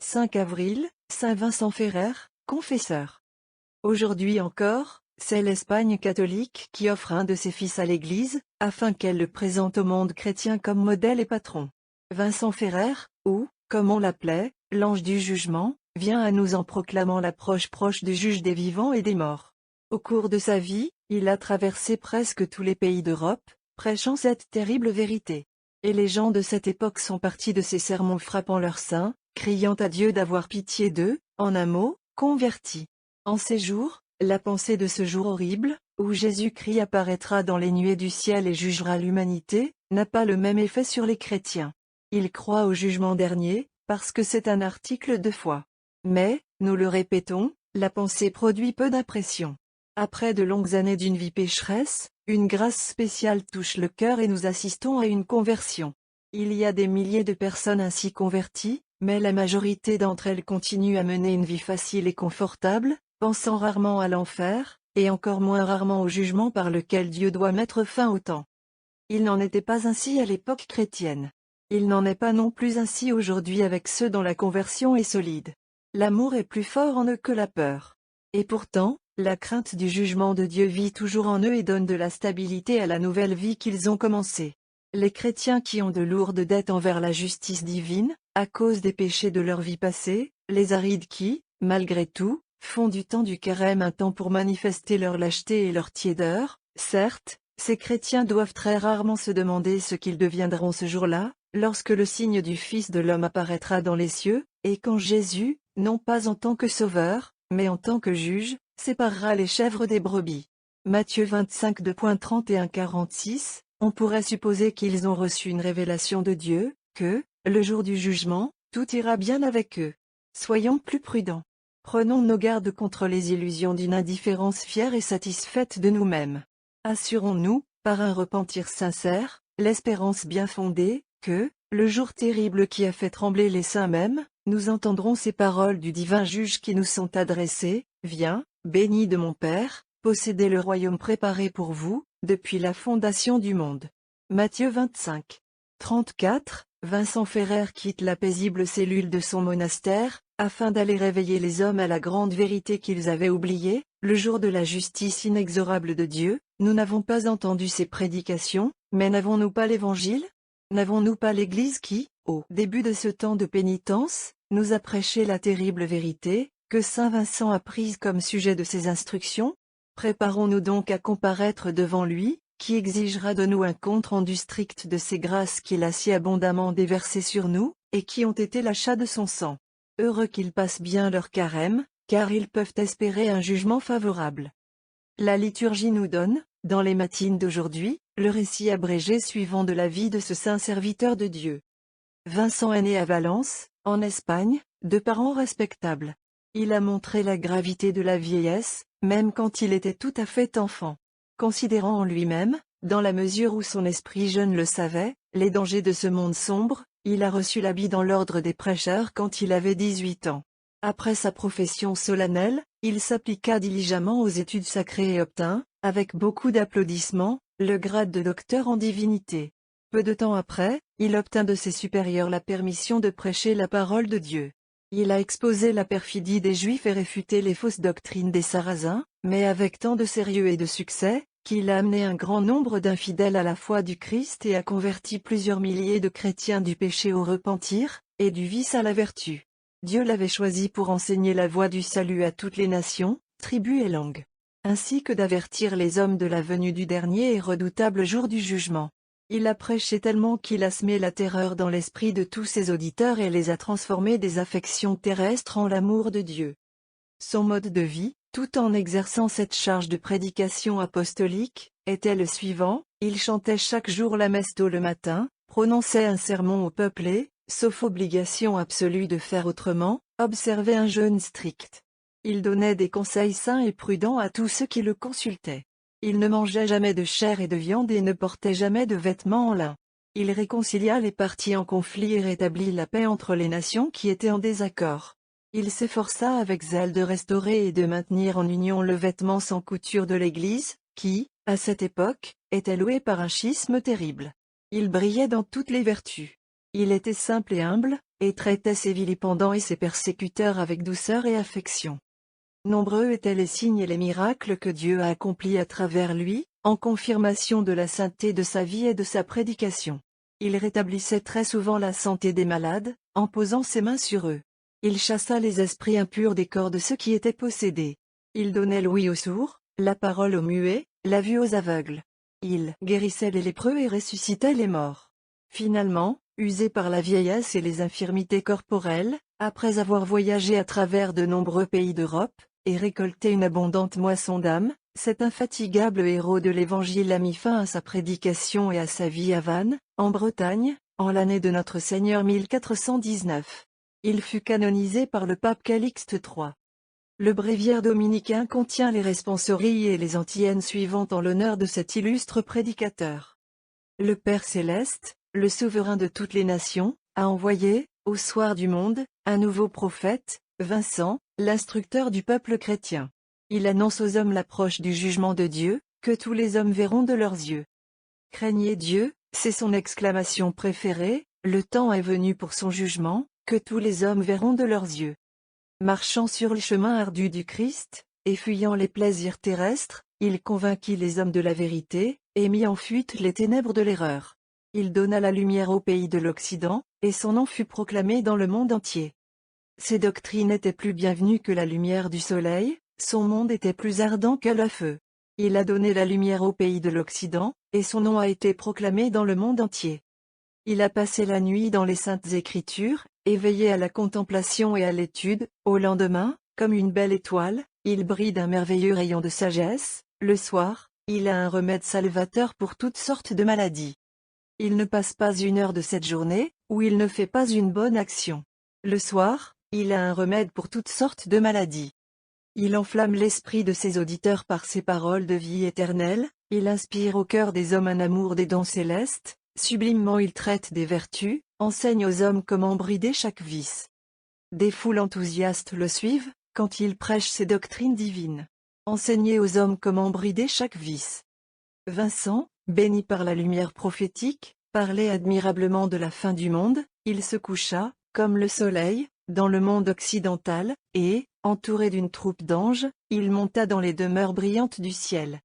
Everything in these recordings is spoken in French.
5 avril, Saint Vincent Ferrer, confesseur. Aujourd'hui encore, c'est l'Espagne catholique qui offre un de ses fils à l'Église, afin qu'elle le présente au monde chrétien comme modèle et patron. Vincent Ferrer, ou, comme on l'appelait, l'ange du jugement, vient à nous en proclamant l'approche proche du juge des vivants et des morts. Au cours de sa vie, il a traversé presque tous les pays d'Europe, prêchant cette terrible vérité. Et les gens de cette époque sont partis de ses sermons frappant leur sein, criant à Dieu d'avoir pitié d'eux, en un mot, convertis. En ces jours, la pensée de ce jour horrible, où Jésus-Christ apparaîtra dans les nuées du ciel et jugera l'humanité, n'a pas le même effet sur les chrétiens. Ils croient au jugement dernier, parce que c'est un article de foi. Mais, nous le répétons, la pensée produit peu d'impression. Après de longues années d'une vie pécheresse, une grâce spéciale touche le cœur et nous assistons à une conversion. Il y a des milliers de personnes ainsi converties, mais la majorité d'entre elles continuent à mener une vie facile et confortable, pensant rarement à l'enfer, et encore moins rarement au jugement par lequel Dieu doit mettre fin au temps. Il n'en était pas ainsi à l'époque chrétienne. Il n'en est pas non plus ainsi aujourd'hui avec ceux dont la conversion est solide. L'amour est plus fort en eux que la peur. Et pourtant, la crainte du jugement de Dieu vit toujours en eux et donne de la stabilité à la nouvelle vie qu'ils ont commencée. Les chrétiens qui ont de lourdes dettes envers la justice divine, à cause des péchés de leur vie passée, les arides qui, malgré tout, font du temps du carême un temps pour manifester leur lâcheté et leur tiédeur, certes, ces chrétiens doivent très rarement se demander ce qu'ils deviendront ce jour-là, lorsque le signe du Fils de l'homme apparaîtra dans les cieux, et quand Jésus, non pas en tant que sauveur, mais en tant que juge, séparera les chèvres des brebis. Matthieu 25 2.31-46, on pourrait supposer qu'ils ont reçu une révélation de Dieu, que, le jour du jugement, tout ira bien avec eux. Soyons plus prudents. Prenons nos gardes contre les illusions d'une indifférence fière et satisfaite de nous-mêmes. Assurons-nous, par un repentir sincère, l'espérance bien fondée, que, le jour terrible qui a fait trembler les saints même, nous entendrons ces paroles du divin juge qui nous sont adressées, « Viens, béni de mon Père, possédez le royaume préparé pour vous, depuis la fondation du monde. » Matthieu 25. 34, Vincent Ferrer quitte la paisible cellule de son monastère, afin d'aller réveiller les hommes à la grande vérité qu'ils avaient oubliée, le jour de la justice inexorable de Dieu. Nous n'avons pas entendu ces prédications, mais n'avons-nous pas l'Évangile? N'avons-nous pas l'Église qui, au début de ce temps de pénitence, nous a prêché la terrible vérité, que saint Vincent a prise comme sujet de ses instructions? Préparons-nous donc à comparaître devant lui, qui exigera de nous un compte rendu strict de ces grâces qu'il a si abondamment déversées sur nous, et qui ont été l'achat de son sang. Heureux qu'ils passent bien leur carême, car ils peuvent espérer un jugement favorable. La liturgie nous donne, dans les matines d'aujourd'hui, le récit abrégé suivant de la vie de ce saint serviteur de Dieu. Vincent est né à Valence, en Espagne, de parents respectables. Il a montré la gravité de la vieillesse, même quand il était tout à fait enfant. Considérant en lui-même, dans la mesure où son esprit jeune le savait, les dangers de ce monde sombre, il a reçu l'habit dans l'ordre des prêcheurs quand il avait 18 ans. Après sa profession solennelle, il s'appliqua diligemment aux études sacrées et obtint, avec beaucoup d'applaudissements, le grade de docteur en divinité. Peu de temps après, il obtint de ses supérieurs la permission de prêcher la parole de Dieu. Il a exposé la perfidie des Juifs et réfuté les fausses doctrines des Sarrasins, mais avec tant de sérieux et de succès, qu'il a amené un grand nombre d'infidèles à la foi du Christ et a converti plusieurs milliers de chrétiens du péché au repentir, et du vice à la vertu. Dieu l'avait choisi pour enseigner la voie du salut à toutes les nations, tribus et langues, ainsi que d'avertir les hommes de la venue du dernier et redoutable jour du jugement. Il a prêché tellement qu'il a semé la terreur dans l'esprit de tous ses auditeurs et les a transformés des affections terrestres en l'amour de Dieu. Son mode de vie, tout en exerçant cette charge de prédication apostolique, était le suivant: il chantait chaque jour la messe tôt le matin, prononçait un sermon au peuple et, sauf obligation absolue de faire autrement, observait un jeûne strict. Il donnait des conseils sains et prudents à tous ceux qui le consultaient. Il ne mangeait jamais de chair et de viande et ne portait jamais de vêtements en lin. Il réconcilia les partis en conflit et rétablit la paix entre les nations qui étaient en désaccord. Il s'efforça avec zèle de restaurer et de maintenir en union le vêtement sans couture de l'Église, qui, à cette époque, était loué par un schisme terrible. Il brillait dans toutes les vertus. Il était simple et humble, et traitait ses vilipendants et ses persécuteurs avec douceur et affection. Nombreux étaient les signes et les miracles que Dieu a accomplis à travers lui, en confirmation de la sainteté de sa vie et de sa prédication. Il rétablissait très souvent la santé des malades, en posant ses mains sur eux. Il chassa les esprits impurs des corps de ceux qui étaient possédés. Il donnait l'ouïe aux sourds, la parole aux muets, la vue aux aveugles. Il guérissait les lépreux et ressuscitait les morts. Finalement, usé par la vieillesse et les infirmités corporelles, après avoir voyagé à travers de nombreux pays d'Europe, et récolté une abondante moisson d'âmes, cet infatigable héros de l'Évangile a mis fin à sa prédication et à sa vie à Vannes, en Bretagne, en l'année de notre Seigneur 1419. Il fut canonisé par le pape Calixte III. Le bréviaire dominicain contient les responsories et les antiennes suivantes en l'honneur de cet illustre prédicateur. Le Père céleste, le souverain de toutes les nations, a envoyé, au soir du monde, un nouveau prophète, Vincent, l'instructeur du peuple chrétien. Il annonce aux hommes l'approche du jugement de Dieu, que tous les hommes verront de leurs yeux. Craignez Dieu, c'est son exclamation préférée, le temps est venu pour son jugement, que tous les hommes verront de leurs yeux. Marchant sur le chemin ardu du Christ, et fuyant les plaisirs terrestres, il convainquit les hommes de la vérité, et mit en fuite les ténèbres de l'erreur. Il donna la lumière au pays de l'Occident, et son nom fut proclamé dans le monde entier. Ses doctrines étaient plus bienvenues que la lumière du soleil, son monde était plus ardent que le feu. Il a donné la lumière au pays de l'Occident, et son nom a été proclamé dans le monde entier. Il a passé la nuit dans les saintes écritures, éveillé à la contemplation et à l'étude, au lendemain, comme une belle étoile, il brille d'un merveilleux rayon de sagesse, le soir, il a un remède salvateur pour toutes sortes de maladies. Il ne passe pas une heure de cette journée, où il ne fait pas une bonne action. Le soir, il a un remède pour toutes sortes de maladies. Il enflamme l'esprit de ses auditeurs par ses paroles de vie éternelle, il inspire au cœur des hommes un amour des dons célestes, sublimement il traite des vertus, enseigne aux hommes comment brider chaque vice. Des foules enthousiastes le suivent, quand il prêche ses doctrines divines. Enseignez aux hommes comment brider chaque vice. Vincent, béni par la lumière prophétique, parlait admirablement de la fin du monde, il se coucha, comme le soleil, dans le monde occidental, et, entouré d'une troupe d'anges, il monta dans les demeures brillantes du ciel.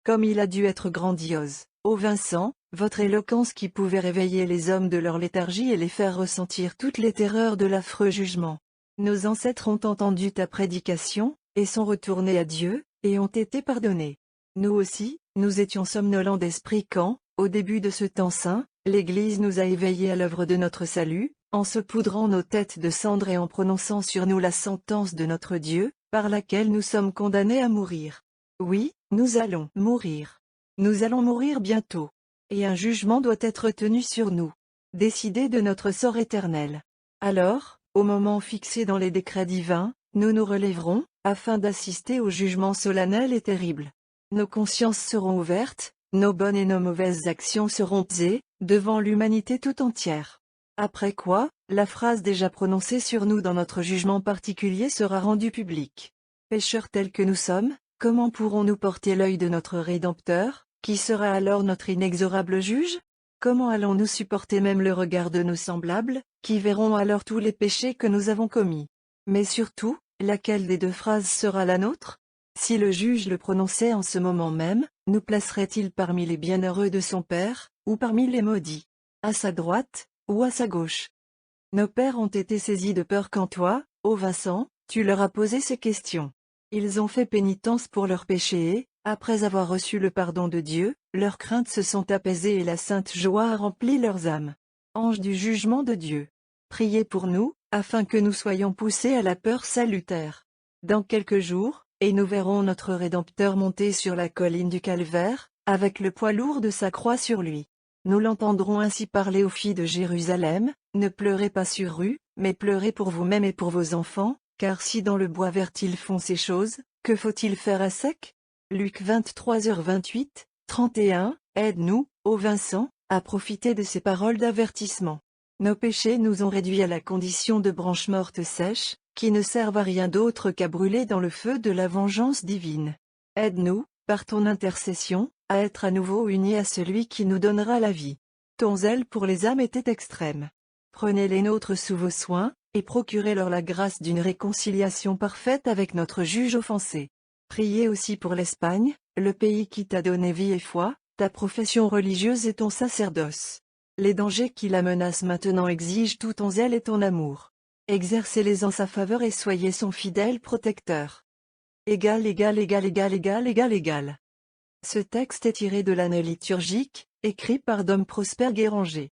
Comme il a dû être grandiose, ô Vincent, votre éloquence qui pouvait réveiller les hommes de leur léthargie et les faire ressentir toutes les terreurs de l'affreux jugement. Nos ancêtres ont entendu ta prédication, et sont retournés à Dieu, et ont été pardonnés. Nous aussi, nous étions somnolents d'esprit quand, au début de ce temps saint, l'Église nous a éveillés à l'œuvre de notre salut, en saupoudrant nos têtes de cendre et en prononçant sur nous la sentence de notre Dieu, par laquelle nous sommes condamnés à mourir. Oui, nous allons mourir. Nous allons mourir bientôt. Et un jugement doit être tenu sur nous. Décidé de notre sort éternel. Alors, au moment fixé dans les décrets divins, nous nous relèverons, afin d'assister au jugement solennel et terrible. Nos consciences seront ouvertes, nos bonnes et nos mauvaises actions seront pesées, devant l'humanité tout entière. Après quoi, la phrase déjà prononcée sur nous dans notre jugement particulier sera rendue publique. Pécheurs tels que nous sommes, comment pourrons-nous porter l'œil de notre Rédempteur, qui sera alors notre inexorable juge? Comment allons-nous supporter même le regard de nos semblables, qui verront alors tous les péchés que nous avons commis? Mais surtout, laquelle des deux phrases sera la nôtre? Si le juge le prononçait en ce moment même, nous placerait-il parmi les bienheureux de son Père, ou parmi les maudits? À sa droite, ou à sa gauche? Nos pères ont été saisis de peur quand toi, ô Vincent, tu leur as posé ces questions. Ils ont fait pénitence pour leurs péchés et, après avoir reçu le pardon de Dieu, leurs craintes se sont apaisées et la sainte joie a rempli leurs âmes. Anges du jugement de Dieu, priez pour nous, afin que nous soyons poussés à la peur salutaire. Dans quelques jours, et nous verrons notre Rédempteur monter sur la colline du Calvaire, avec le poids lourd de sa croix sur lui. Nous l'entendrons ainsi parler aux filles de Jérusalem, ne pleurez pas sur rue, mais pleurez pour vous-même et pour vos enfants, car si dans le bois vert ils font ces choses, que faut-il faire à sec? Luc 23h28, 31, aide-nous, ô Vincent, à profiter de ces paroles d'avertissement. Nos péchés nous ont réduits à la condition de branches mortes sèches, qui ne servent à rien d'autre qu'à brûler dans le feu de la vengeance divine. Aide-nous, par ton intercession, à être à nouveau unis à celui qui nous donnera la vie. Ton zèle pour les âmes était extrême. Prenez les nôtres sous vos soins, et procurez-leur la grâce d'une réconciliation parfaite avec notre juge offensé. Priez aussi pour l'Espagne, le pays qui t'a donné vie et foi, ta profession religieuse et ton sacerdoce. Les dangers qui la menacent maintenant exigent tout ton zèle et ton amour. Exercez-les en sa faveur et soyez son fidèle protecteur. Égal, égal, égal, égal, égal, égal, égal. Ce texte est tiré de l'année liturgique, écrit par Dom Prosper Guéranger.